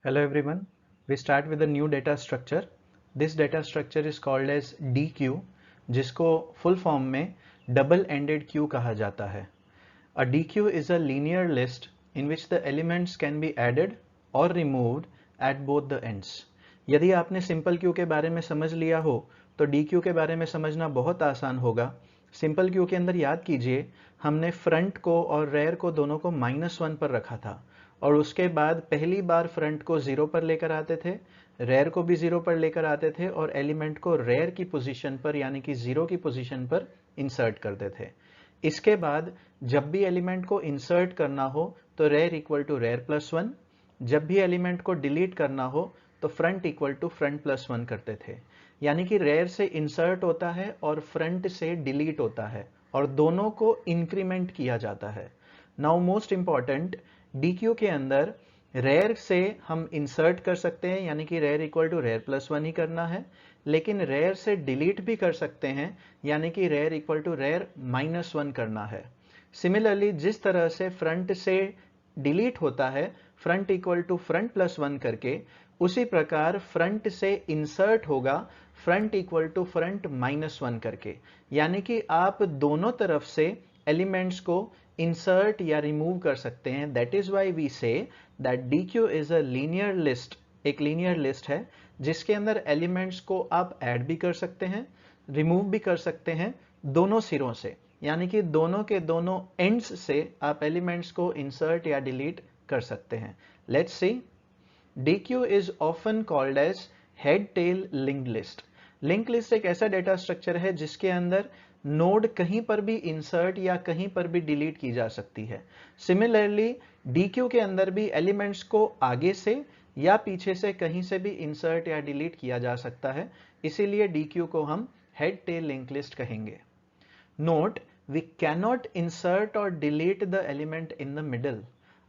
Hello everyone. We start with a new data structure. This data structure is called as DQ, जिसको full form में double ended queue कहा जाता है. A DQ is a linear list in which the elements can be added or removed at both the ends. यदि आपने simple queue के बारे में समझ लिया हो तो DQ के बारे में समझना बहुत आसान होगा. सिंपल क्यू के अंदर याद कीजिए हमने फ्रंट को और रेयर को दोनों को -1 पर रखा था और उसके बाद पहली बार फ्रंट को 0 पर लेकर आते थे, रेयर को भी 0 पर लेकर आते थे और एलिमेंट को रेयर की पोजीशन पर यानी कि 0 की पोजीशन पर इंसर्ट करते थे. इसके बाद जब भी एलिमेंट को इंसर्ट करना हो तो rear equal to rear plus 1, जब भी एलिमेंट को डिलीट करना हो तो front equal to front plus 1 करते थे. यानी कि रेयर से इंसर्ट होता है और फ्रंट से डिलीट होता है और दोनों को इंक्रीमेंट किया जाता है. नाउ मोस्ट इंपॉर्टेंट, DQ के अंदर रेयर से हम इंसर्ट कर सकते हैं यानी कि rear equal to rear plus 1 ही करना है, लेकिन रेयर से डिलीट भी कर सकते हैं यानी कि रेयर इक्वल टू रेयर -1 करना है. सिमिलरली जिस तरह से फ्रंट से डिलीट होता है front equal to front plus 1 करके, उसी प्रकार फ्रंट से इंसर्ट होगा फ्रंट इक्वल टू फ्रंट -1 करके. यानी कि आप दोनों तरफ से एलिमेंट्स को इंसर्ट या रिमूव कर सकते हैं. That is why we say that DQ is a linear list. एक लीनियर लिस्ट है जिसके अंदर एलिमेंट्स को आप ऐड भी कर सकते हैं, रिमूव भी कर सकते हैं दोनों सिरों से, यानी कि दोनों के दोनों एंड्स से आप एलिमेंट्स को इंसर्ट या डिलीट कर सकते हैं. Let's see. DQ is often called as head-tail linked list. Link list एक ऐसा डेटा स्ट्रक्चर है जिसके अंदर नोड कहीं पर भी इंसर्ट या कहीं पर भी डिलीट की जा सकती है. सिमिलरली DQ के अंदर भी एलिमेंट्स को आगे से या पीछे से कहीं से भी इंसर्ट या डिलीट किया जा सकता है, इसीलिए DQ को हम हेड टेल लिंक लिस्ट कहेंगे. नोट, वी कैनॉट इंसर्ट और delete the element in the middle.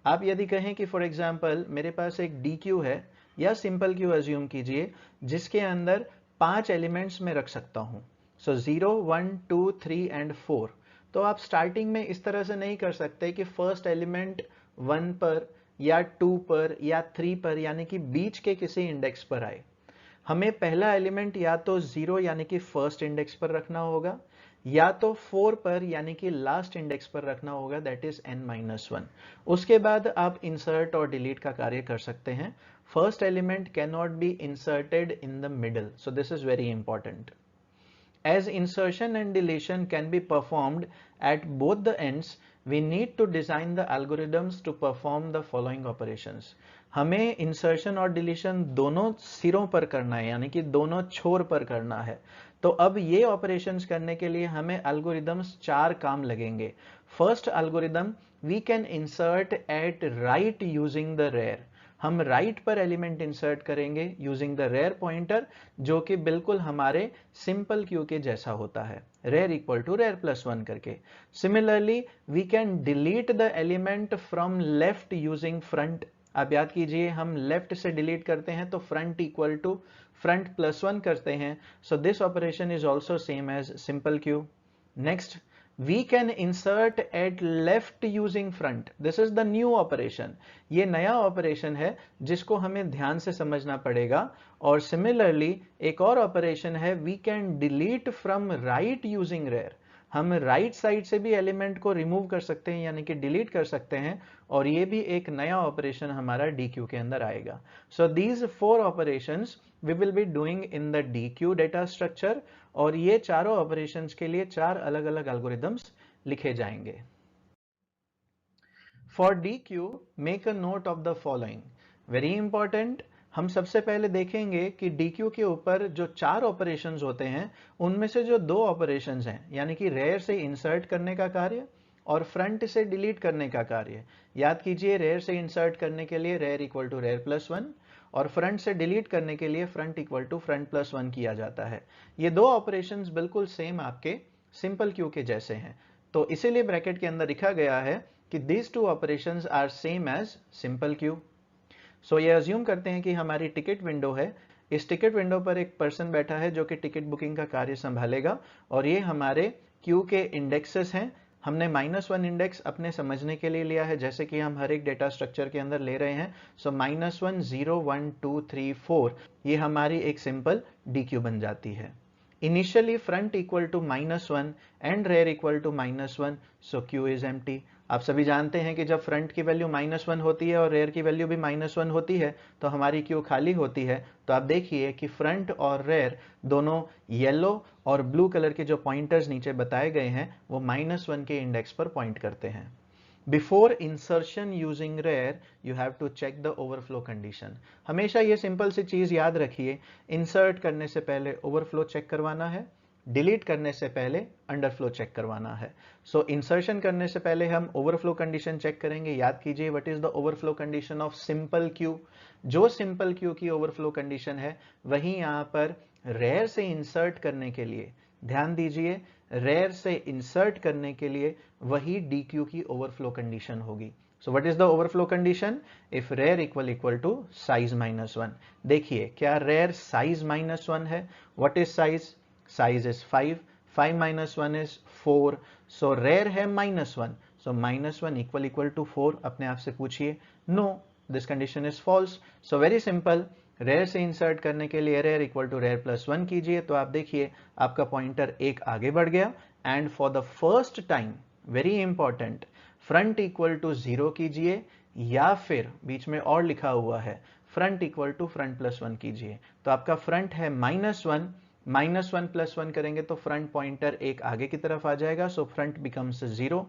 आप यदि कहें कि फॉर एग्जाम्पल मेरे पास एक DQ है या सिंपल क्यू अज्यूम कीजिए जिसके अंदर 5 एलिमेंट्स में रख सकता हूं. सो 0, 1, 2, 3 एंड 4. तो आप स्टार्टिंग में इस तरह से नहीं कर सकते कि फर्स्ट एलिमेंट 1 पर या 2 पर या 3 पर यानी कि बीच के किसी इंडेक्स पर आए. हमें पहला एलिमेंट या तो 0 यानी कि फर्स्ट इंडेक्स पर रखना होगा या तो 4 पर यानी कि लास्ट इंडेक्स पर रखना होगा, दैट इज n-1. उसके बाद आप इंसर्ट और डिलीट का कार्य कर सकते हैं. First element can not be inserted in the middle, so this is very important. As insertion and deletion can be performed at both the ends, we need to design the algorithms to perform the following operations. हमें insertion और deletion दोनों सिरों पर करना है यानी कि दोनों छोर पर करना है. तो अब ये ऑपरेशंस करने के लिए हमें एल्गोरिदम्स 4 काम लगेंगे. First algorithm, we can insert at right using the rear. हम राइट पर एलिमेंट इंसर्ट करेंगे यूजिंग द रेयर पॉइंटर, जो कि बिल्कुल हमारे सिंपल क्यू के जैसा होता है, rear equal to rear plus 1 करके. Similarly we can delete the element from left using front. आप याद कीजिए हम लेफ्ट से डिलीट करते हैं तो front equal to front plus 1 करते हैं. So this operation is also same as simple queue. Next, we can insert at left using front. This is the new operation. ये नया ऑपरेशन है जिसको हमें ध्यान से समझना पड़ेगा. और सिमिलरली एक और ऑपरेशन है, we can delete from right using rear. हम राइट साइड से भी एलिमेंट को रिमूव कर सकते हैं यानी कि डिलीट कर सकते हैं और ये भी एक नया ऑपरेशन हमारा DQ के अंदर आएगा. So these 4 operations we will be doing in the DQ data structure और ये चारों ऑपरेशंस के लिए 4 अलग अलग एल्गोरिदम्स लिखे जाएंगे. For DQ, make a note of the following. Very important. हम सबसे पहले देखेंगे कि DQ के ऊपर जो 4 ऑपरेशंस होते हैं उनमें से जो 2 ऑपरेशंस हैं यानी कि रेयर से इंसर्ट करने का कार्य और फ्रंट से डिलीट करने का कार्य. याद कीजिए रेयर से इंसर्ट करने के लिए rear equal to rear plus 1 और फ्रंट से डिलीट करने के लिए front equal to front plus 1 किया जाता है. ये 2 ऑपरेशंस बिल्कुल सेम आपके सिंपल क्यू के जैसे हैं, तो इसीलिए ब्रैकेट के अंदर लिखा गया है कि these 2 operations are same as simple queue. So ये अज्यूम करते हैं कि हमारी टिकट विंडो है. इस टिकट विंडो पर एक पर्सन बैठा है जो कि टिकट बुकिंग का कार्य संभालेगा और ये हमारे क्यू के इंडेक्सेस हैं. हमने -1 इंडेक्स अपने समझने के लिए लिया है, जैसे कि हम हर एक डेटा स्ट्रक्चर के अंदर ले रहे हैं। सो -1 0 1 2 3 4 ये हमारी एक सिंपल DQ बन जाती है। Initially front equal to -1 and rear equal to -1, so Q is empty. आप सभी जानते हैं कि जब फ्रंट की वैल्यू -1 होती है और रेयर की वैल्यू भी -1 होती है तो हमारी क्यू खाली होती है। तो आप देखिए कि फ्रंट और रेयर दोनों येलो और ब्लू कलर के जो पॉइंटर्स नीचे बताए गए हैं वो -1 के इंडेक्स पर पॉइंट करते हैं। Before insertion using rear you have to check the overflow condition. हमेशा ये सिंपल सी चीज याद रखिए, इंसर्ट करने से पहले ओवरफ्लो चेक करवाना है, डिलीट करने से पहले अंडरफ्लो चेक करवाना है। सो इंसर्शन करने से पहले हम ओवरफ्लो कंडीशन चेक करेंगे। याद कीजिए what is the overflow condition of simple Q. जो सिंपल क्यू की ओवरफ्लो कंडीशन है वही यहां पर रेयर से इंसर्ट करने के लिए, ध्यान दीजिए, रेयर से इंसर्ट करने के लिए वही DQ की ओवरफ्लो कंडीशन होगी। So what is the overflow condition? If rear equal to size -1। देखिए क्या रेयर साइज -1 है? What is size? Size is 5, 5 - 1 is 4, so rear है -1, सो -1 इक्वल टू 4। अपने आप से पूछिए, no, this condition is false. So very simple, rear से insert करने के लिए rear equal to rear plus 1 कीजिए, तो आप देखिए आपका पॉइंटर एक आगे बढ़ गया। And for the first time, very important, front equal to 0 कीजिए या फिर बीच में और लिखा हुआ है front equal to front plus 1 कीजिए। तो आपका फ्रंट है -1, -1 प्लस 1 करेंगे तो फ्रंट पॉइंटर एक आगे की तरफ आ जाएगा, सो फ्रंट बिकम्स 0।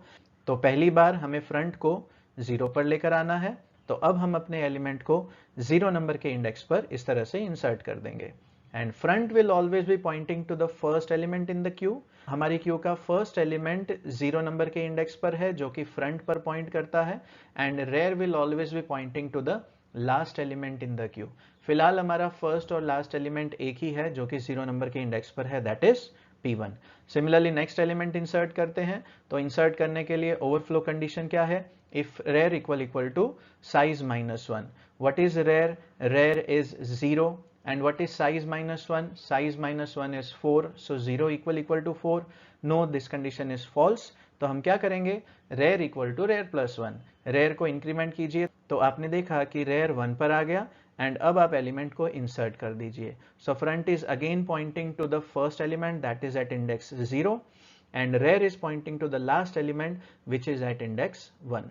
तो पहली बार हमें फ्रंट को 0 पर लेकर आना है, तो अब हम अपने एलिमेंट को 0 नंबर के इंडेक्स पर इस तरह से इंसर्ट कर देंगे। And front will always be pointing to the first element in the queue. हमारी क्यू का फर्स्ट एलिमेंट 0 नंबर के इंडेक्स पर है जो कि फ्रंट पर पॉइंट करता है। And rear will always be pointing to the last element in the queue. फिलहाल हमारा फर्स्ट और लास्ट एलिमेंट एक ही है जो कि 0 नंबर के इंडेक्स पर है, that is P1। Similarly next element insert करते हैं, तो इंसर्ट करने के लिए ओवरफ्लो कंडीशन क्या है? If rear equal to size -1। What is rear? Rear is 0। and what is size -1? Size -1 is 4, so 0 equal to 4. No, this condition is false. तो हम क्या करेंगे? Rear equal to rear plus 1, rear को increment कीजिए, तो आपने देखा कि रेयर 1 पर आ गया। एंड अब आप एलिमेंट को इंसर्ट कर दीजिए। So front is again pointing to the first element that is at index 0 and rear is pointing to the last element which is at index 1।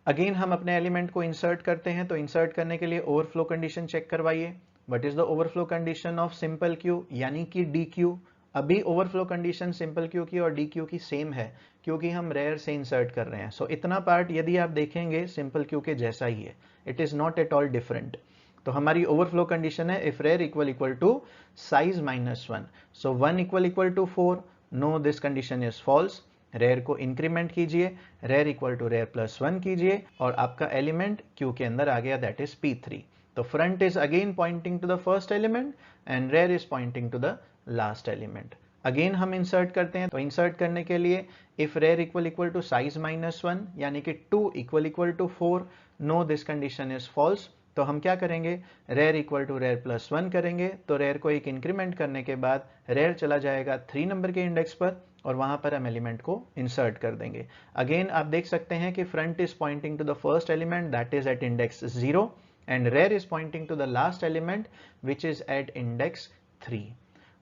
Again हम अपने एलिमेंट को इंसर्ट करते हैं, तो इंसर्ट करने के लिए ओवरफ्लो कंडीशन चेक करवाइए। What is the overflow condition of simple Q यानी कि DQ? अभी ओवरफ्लो कंडीशन सिंपल क्यू की और DQ की सेम है क्योंकि हम रेयर से इंसर्ट कर रहे हैं। सो इतना पार्ट यदि आप देखेंगे सिंपल क्यू के जैसा ही है, it is not at all different. तो हमारी ओवरफ्लो कंडीशन है if rear equal to size -1, so 1 equal to 4। No, this condition is false. Rear को इंक्रीमेंट कीजिए, rear equal to rear plus 1 कीजिए और आपका एलिमेंट क्यू के अंदर आ गया, दैट इज P3। तो front is again pointing to the first element and rear is pointing to the last element. Again हम इंसर्ट करते हैं, तो इंसर्ट करने के लिए if rear equal to size -1 यानी कि 2 equal to 4। No, this condition is false. तो हम क्या करेंगे? Rear equal to rear plus 1 करेंगे, तो रेयर को एक इंक्रीमेंट करने के बाद रेयर चला जाएगा 3 नंबर के इंडेक्स पर और वहां पर हम एलिमेंट को इंसर्ट कर देंगे। अगेन आप देख सकते हैं कि front is pointing to the first element that is at index 0 and rear is pointing to the last element which is at index 3।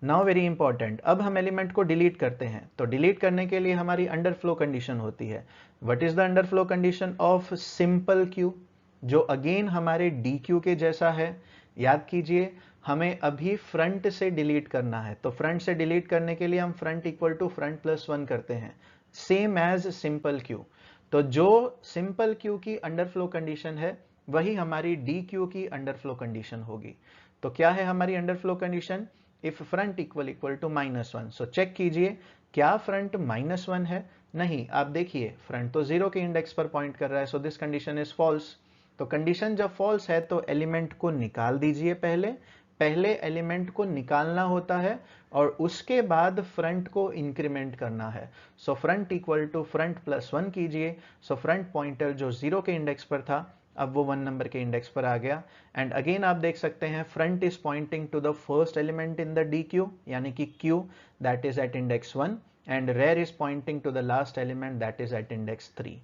Now very important, अब हम एलिमेंट को डिलीट करते हैं, तो डिलीट करने के लिए हमारी अंडरफ्लो कंडीशन होती है। What is the underflow condition of simple Q, जो अगेन हमारे DQ के जैसा है। याद कीजिए हमें अभी फ्रंट से डिलीट करना है, तो फ्रंट से डिलीट करने के लिए हम front equal to front plus 1 करते हैं, सेम एज सिंपल क्यू। तो जो सिंपल क्यू की अंडरफ्लो कंडीशन है वही हमारी DQ की अंडरफ्लो कंडीशन होगी। तो क्या है हमारी underflow condition? If front equal to -1। So check कीजिए क्या फ्रंट -1 है? नहीं, आप देखिए फ्रंट तो 0 के इंडेक्स पर पॉइंट कर रहा है, so this condition is false. तो कंडीशन जब फॉल्स है तो एलिमेंट को निकाल दीजिए, पहले एलिमेंट को निकालना होता है और उसके बाद फ्रंट को इंक्रीमेंट करना है। So front equal to front plus 1 कीजिए। सो फ्रंट पॉइंटर जो 0 के इंडेक्स पर था अब वो 1 नंबर के इंडेक्स पर आ गया। एंड अगेन आप देख सकते हैं front is pointing to the first element in the DQ यानी कि Q that is at index 1 and rear is pointing to the last element that is at index 3.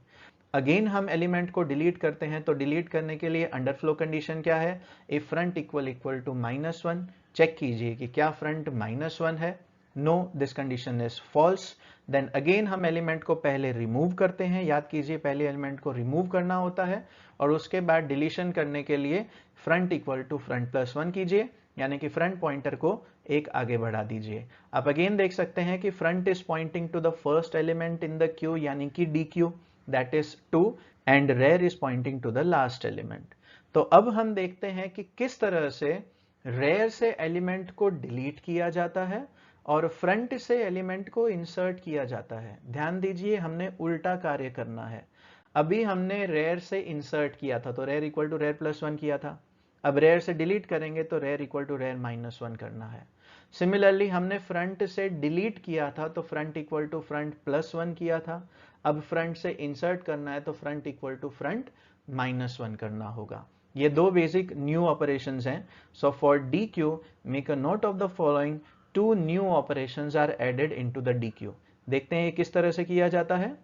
Again हम एलिमेंट को delete करते हैं, तो डिलीट करने के लिए अंडरफ्लो कंडीशन क्या है, if front equal to -1, check कीजिए कि क्या फ्रंट -1 है, no this condition is false. Then again हम एलिमेंट को पहले रिमूव करते हैं, याद कीजिए पहले एलिमेंट को रिमूव करना होता है, और उसके बाद डिलीशन करने के लिए फ्रंट इक्वल टू फ्रंट +1 कीजिए, यानी कि फ्रंट पॉइंटर को एक आगे बढ़ा दीजिए। आप अगेन देख सकते हैं कि front is pointing to the first element in the queue, यानी कि DQ, that is 2, and rear is pointing to the last element. तो अब हम देखते हैं कि किस तरह से rear से एलिमेंट को डिलीट किया जाता है और फ्रंट से एलिमेंट को इंसर्ट किया जाता है। ध्यान दीजिए हमने उल्टा कार्य करना है। अभी हमने rear से इंसर्ट किया था तो rear इक्वल टू rear +1 किया था, अब rear से डिलीट करेंगे तो rear इक्वल टू rear -1 करना है। सिमिलरली हमने फ्रंट से डिलीट किया था तो फ्रंट इक्वल टू फ्रंट +1 किया था, अब फ्रंट से इंसर्ट करना है तो फ्रंट इक्वल टू फ्रंट -1 करना होगा। ये दो बेसिक न्यू ऑपरेशंस हैं। So for DQ make a note of the following, 2 new operations are added into the DQ। देखते हैं ये किस तरह से किया जाता है।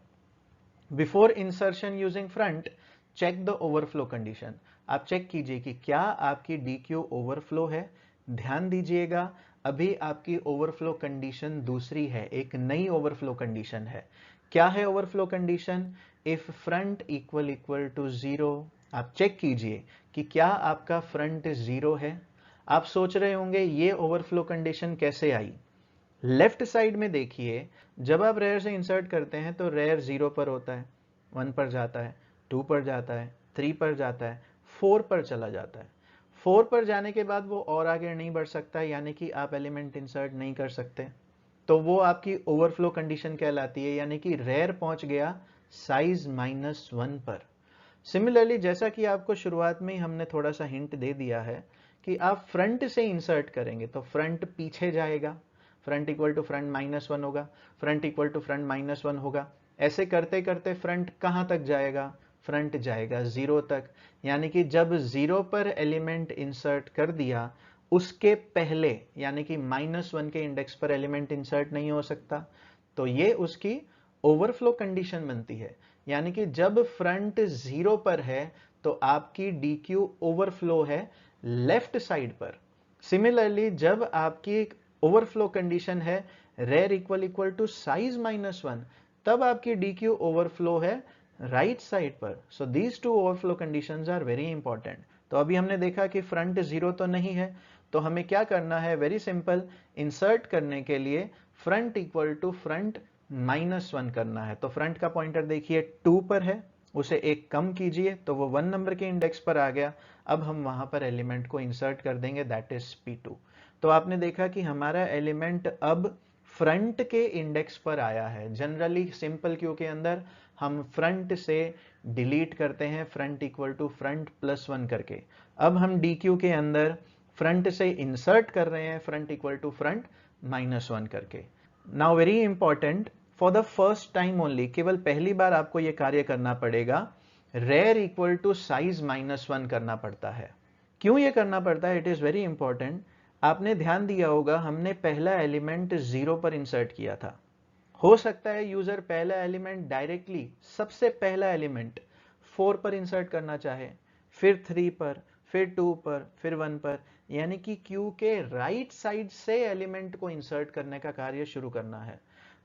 Before insertion using front, check the overflow condition. आप चेक कीजिए कि क्या आपकी DQ ओवरफ्लो है। ध्यान दीजिएगा अभी आपकी ओवरफ्लो कंडीशन दूसरी है, एक नई ओवरफ्लो कंडीशन है। क्या है overflow condition, if front equal to 0। आप चेक कीजिए कि क्या आपका फ्रंट 0 है। आप सोच रहे होंगे ये ओवरफ्लो कंडीशन कैसे आई। लेफ्ट साइड में देखिए, जब आप रेयर से इंसर्ट करते हैं तो रेयर 0 पर होता है, 1 पर जाता है, 2 पर जाता है, 3 पर जाता है, 4 पर चला जाता है। 4 पर जाने के बाद वो और आगे नहीं बढ़ सकता, यानी कि आप एलिमेंट इंसर्ट नहीं कर सकते, तो वो आपकी ओवरफ्लो कंडीशन कहलाती है, यानी कि रेयर पहुंच गया साइज -1 पर। सिमिलरली जैसा कि आपको शुरुआत में ही हमने थोड़ा सा हिंट दे दिया है कि आप फ्रंट से इंसर्ट करेंगे तो फ्रंट पीछे जाएगा, फ्रंट इक्वल टू फ्रंट -1 होगा, फ्रंट इक्वल टू फ्रंट -1 होगा। ऐसे करते करते फ्रंट कहां तक जाएगा, फ्रंट जाएगा 0 तक, यानी कि जब 0 पर एलिमेंट इंसर्ट कर दिया उसके पहले यानी कि -1 के इंडेक्स पर एलिमेंट इंसर्ट नहीं हो सकता, तो ये उसकी ओवरफ्लो कंडीशन बनती है। यानी कि जब फ्रंट 0 पर है तो आपकी DQ ओवरफ्लो है लेफ्ट साइड पर। सिमिलरली जब आपकी ओवरफ्लो कंडीशन है रेयर इक्वल टू साइज -1, तब आपकी DQ ओवरफ्लो है राइट साइड पर। So these two overflow conditions are very important. तो अभी हमने देखा कि फ्रंट 0 तो नहीं है, तो हमें क्या करना है, वेरी सिंपल, इंसर्ट करने के लिए फ्रंट इक्वल टू फ्रंट -1 करना है। तो फ्रंट का पॉइंटर देखिए 2 पर है, उसे एक कम कीजिए तो वो 1 नंबर के इंडेक्स पर आ गया। अब हम वहां पर एलिमेंट को इंसर्ट कर देंगे, दैट इज P2। तो आपने देखा कि हमारा एलिमेंट अब फ्रंट के इंडेक्स पर आया है। जनरली सिंपल क्यू के अंदर हम फ्रंट से डिलीट करते हैं फ्रंट इक्वल टू फ्रंट +1 करके। अब हम DQ के अंदर फ्रंट से इंसर्ट कर रहे हैं फ्रंट इक्वल टू फ्रंट -1 करके। Now very important, for the first time only, केवल पहली बार आपको यह कार्य करना पड़ेगा, रेयर इक्वल टू साइज -1 करना पड़ता है। क्यों यह करना पड़ता है, इट इज वेरी इंपॉर्टेंट। आपने ध्यान दिया होगा हमने पहला एलिमेंट 0 पर इंसर्ट किया था। हो सकता है यूजर पहला एलिमेंट डायरेक्टली सबसे पहला एलिमेंट 4 पर इंसर्ट करना चाहे, फिर 3 पर, फिर 2 पर, फिर 1 पर, यानी कि क्यू के राइट साइड से एलिमेंट को इंसर्ट करने का कार्य शुरू करना है।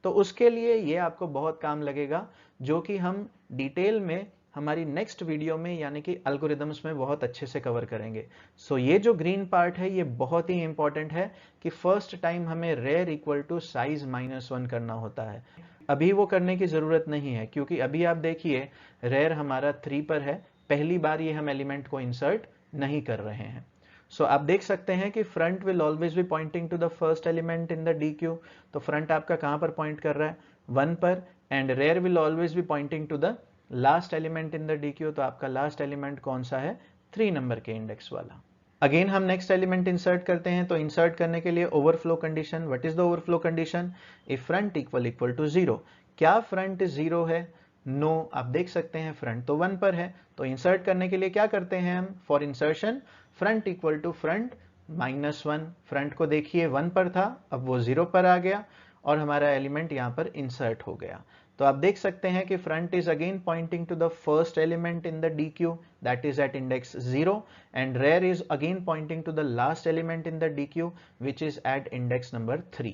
तो उसके लिए ये आपको बहुत काम लगेगा, जो कि हम डिटेल में हमारी नेक्स्ट वीडियो में यानी कि एल्गोरिदम्स में बहुत अच्छे से कवर करेंगे। सो ये जो ग्रीन पार्ट है ये बहुत ही इंपॉर्टेंट है कि फर्स्ट टाइम हमें रेयर इक्वल टू साइज -1 करना होता है। अभी वो करने की जरूरत नहीं है, क्योंकि अभी आप देखिए रेयर हमारा 3 पर है, पहली बार ये हम एलिमेंट को इंसर्ट नहीं कर रहे हैं। सो आप देख सकते हैं कि front will always be pointing to the first element in the DQ। तो फ्रंट आपका कहां पर पॉइंट कर रहा है, 1 पर, and rear will always be pointing to the last element in the DQ। तो आपका लास्ट एलिमेंट कौन सा है, 3 नंबर के इंडेक्स वाला। अगेन हम नेक्स्ट एलिमेंट इंसर्ट करते हैं, तो इंसर्ट करने के लिए overflow condition, what is the overflow condition, if front equal to 0। क्या फ्रंट 0 है, नो। आप देख सकते हैं फ्रंट तो 1 पर है, तो इंसर्ट करने के लिए क्या करते हैं हम, for insertion front equal to front -1। Front को देखिए 1 पर था, अब वो 0 पर आ गया, और हमारा एलिमेंट यहाँ पर इंसर्ट हो गया। तो आप देख सकते हैं कि front is again pointing to the first element in the D Q that is at index 0 and rear is again pointing to the last element in the D Q which is at index number 3।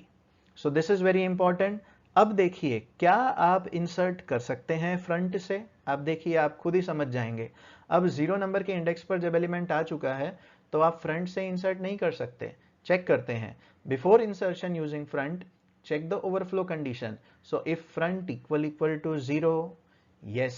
So this is very important. अब देखिए क्या आप insert कर सकते हैं front से, आप देखिए आप खुद ही समझ जाएंगे। अब 0 नंबर के इंडेक्स पर जब एलिमेंट आ चुका है तो आप फ्रंट से इंसर्ट नहीं कर सकते। चेक करते हैं, before insertion using front check the overflow condition. So if front equal to 0, yes,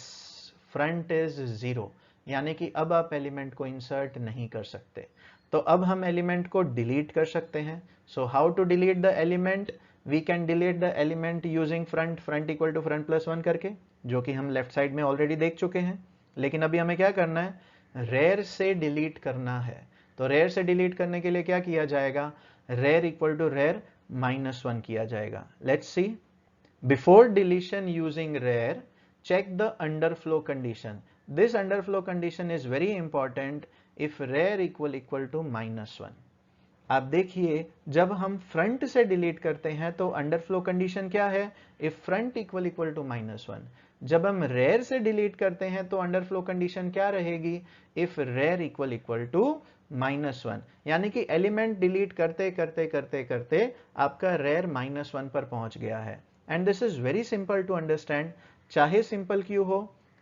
front is 0, यानी कि अब आप एलिमेंट को इंसर्ट नहीं कर सकते। तो अब हम एलिमेंट को डिलीट कर सकते हैं। So how to delete the element? We can delete the element using front equal to front plus 1 करके, जो कि हम लेफ्ट साइड में ऑलरेडी देख चुके हैं। लेकिन अभी हमें क्या करना है? रेयर से डिलीट करना है। तो रेयर से डिलीट करने के लिए क्या किया जाएगा? रेयर इक्वल टू रेयर -1 किया जाएगा। Let's see, before deletion using rear check the underflow condition. This underflow condition is very important if rear equal to -1। आप देखिए जब हम फ्रंट से डिलीट करते हैं तो अंडरफ्लो कंडीशन क्या है? If front equal to -1। जब हम रेयर से डिलीट करते हैं तो अंडरफ्लो कंडीशन क्या रहेगी? इफ रेयर इक्वल टू -1, यानी कि एलिमेंट डिलीट करते करते करते करते आपका रेयर -1 पर पहुंच गया है। And this is very simple to understand. चाहे सिंपल क्यू हो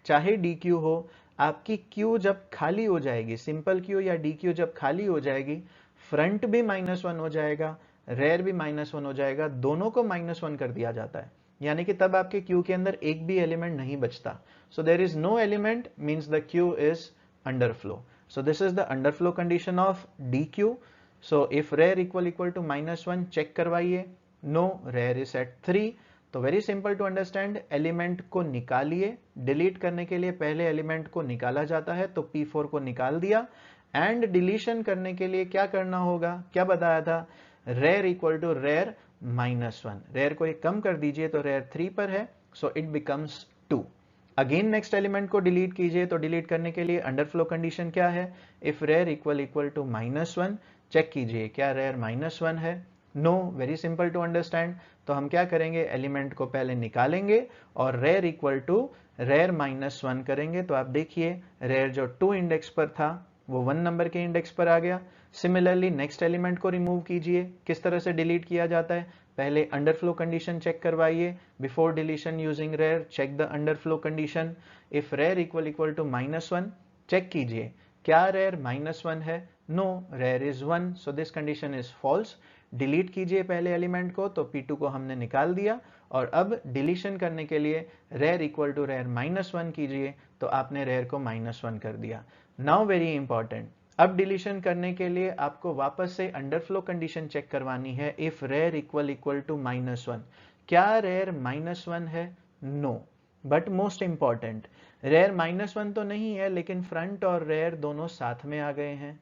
चाहे डी क्यू हो, आपकी क्यू जब खाली हो जाएगी, सिंपल क्यू या डी क्यू जब खाली हो जाएगी, फ्रंट भी -1 हो जाएगा, रेयर भी -1 हो जाएगा, दोनों को -1 कर दिया जाता है। यानी कि तब आपके क्यू के अंदर एक भी एलिमेंट नहीं बचता। So there is no element means the queue is underflow. So this is the underflow condition of DQ. So if rear equal to -1 check करवाइए, no, rear is at 3। तो very simple to understand, element को निकालिए। Delete करने के लिए पहले element को निकाला जाता है, तो P4 को निकाल दिया। एंड डिलीशन करने के लिए क्या करना होगा? क्या बताया था? Rear equal to rear -1। Rear को एक कम कर दीजिए तो रेयर 3 पर है, so it becomes 2। Again next element को डिलीट कीजिए, तो डिलीट करने के लिए अंडरफ्लो कंडीशन क्या है? If rear equal to -1 check कीजिए क्या रेयर -1 है? No, very simple to understand. तो हम क्या करेंगे? एलिमेंट को पहले निकालेंगे और रेयर इक्वल टू रेयर -1 करेंगे। तो आप देखिए रेयर जो 2 इंडेक्स पर था वो 1 नंबर के इंडेक्स पर आ गया। सिमिलरली नेक्स्ट एलिमेंट को रिमूव कीजिए। किस तरह से डिलीट किया जाता है? पहले अंडरफ्लो कंडीशन चेक करवाइए। Before deletion using rear check the underflow condition. If rear equal to -1 check कीजिए क्या रेयर -1 है? No, rear is 1, so this condition is false. Delete कीजिए पहले एलिमेंट को, तो P2 को हमने निकाल दिया। और अब डिलीशन करने के लिए रेयर इक्वल टू रेयर -1 कीजिए, तो आपने रेयर को -1 कर दिया। नाउ वेरी इंपॉर्टेंट, अब डिलीशन करने के लिए आपको वापस से अंडरफ्लो कंडीशन चेक करवानी है। इफ रेयर इक्वल टू -1, क्या रेयर -1 है? No, but most important, rear -1 तो नहीं है, लेकिन फ्रंट और रेयर दोनों साथ में आ गए हैं।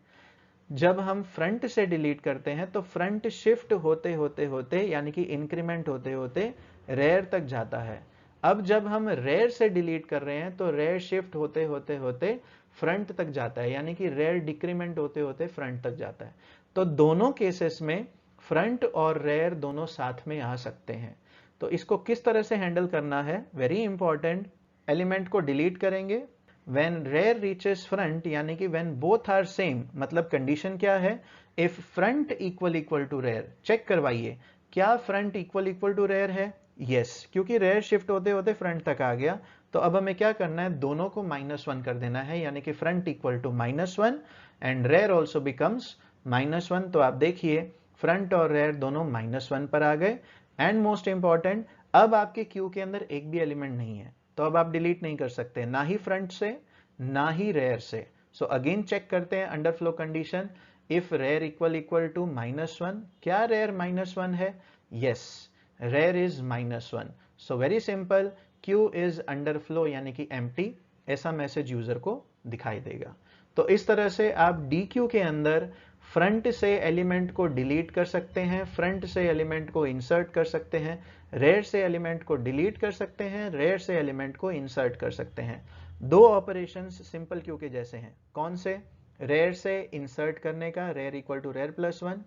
जब हम फ्रंट से डिलीट करते हैं तो फ्रंट शिफ्ट होते होते होते यानी कि इंक्रीमेंट होते होते रेयर तक जाता है। अब जब हम रेयर से डिलीट कर रहे हैं तो रेयर शिफ्ट होते होते होते फ्रंट तक जाता है, यानी कि रेयर डिक्रीमेंट होते होते फ्रंट तक जाता है। तो दोनों केसेस में फ्रंट और रेयर दोनों साथ में आ सकते हैं। तो इसको किस तरह से हैंडल करना है? वेरी इंपॉर्टेंट, एलिमेंट को डिलीट करेंगे। when rear reaches front, यानी कि when both are same, मतलब कंडीशन क्या है? if front equal to rear, चेक करवाइए क्या फ्रंट इक्वल टू रेयर है? yes, क्योंकि रेयर शिफ्ट होते होते फ्रंट तक आ गया। तो अब हमें क्या करना है? दोनों को -1 कर देना है, यानी कि front equal to -1 and rear also becomes -1। तो आप देखिए फ्रंट और रेयर दोनों -1 पर आ गए। एंड मोस्ट इंपॉर्टेंट, अब आपके क्यू के अंदर एक भी एलिमेंट नहीं है, तो अब आप डिलीट नहीं कर सकते, ना ही फ्रंट से ना ही रेयर से। सो अगेन चेक करते हैं underflow condition. If rear equal to -1, क्या रेयर -1 है? Yes, rear is -1। So very simple, queue is underflow यानी कि एम्प्टी, ऐसा मैसेज यूजर को दिखाई देगा। तो इस तरह से आप डी क्यू के अंदर फ्रंट से एलिमेंट को डिलीट कर सकते हैं, फ्रंट से एलिमेंट को इंसर्ट कर सकते हैं, रेयर से एलिमेंट को डिलीट कर सकते हैं, रेयर से एलिमेंट को इंसर्ट कर सकते हैं। दो ऑपरेशंस सिंपल क्यू के जैसे हैं। कौन से? रेयर से इंसर्ट करने का, रेयर इक्वल टू रेयर +1,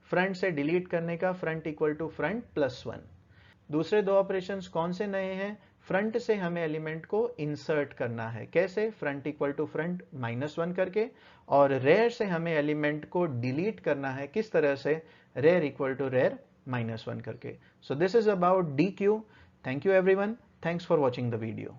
फ्रंट से डिलीट करने का, फ्रंट इक्वल टू फ्रंट +1। दूसरे दो ऑपरेशंस कौन से नए हैं? फ्रंट से हमें एलिमेंट को इंसर्ट करना है। कैसे? फ्रंट इक्वल टू फ्रंट -1 करके, और रेयर से हमें एलिमेंट को डिलीट करना है। किस तरह से? रेयर इक्वल टू रेयर -1 करके। सो this is about DQ. Thank you everyone. Thanks for watching the video.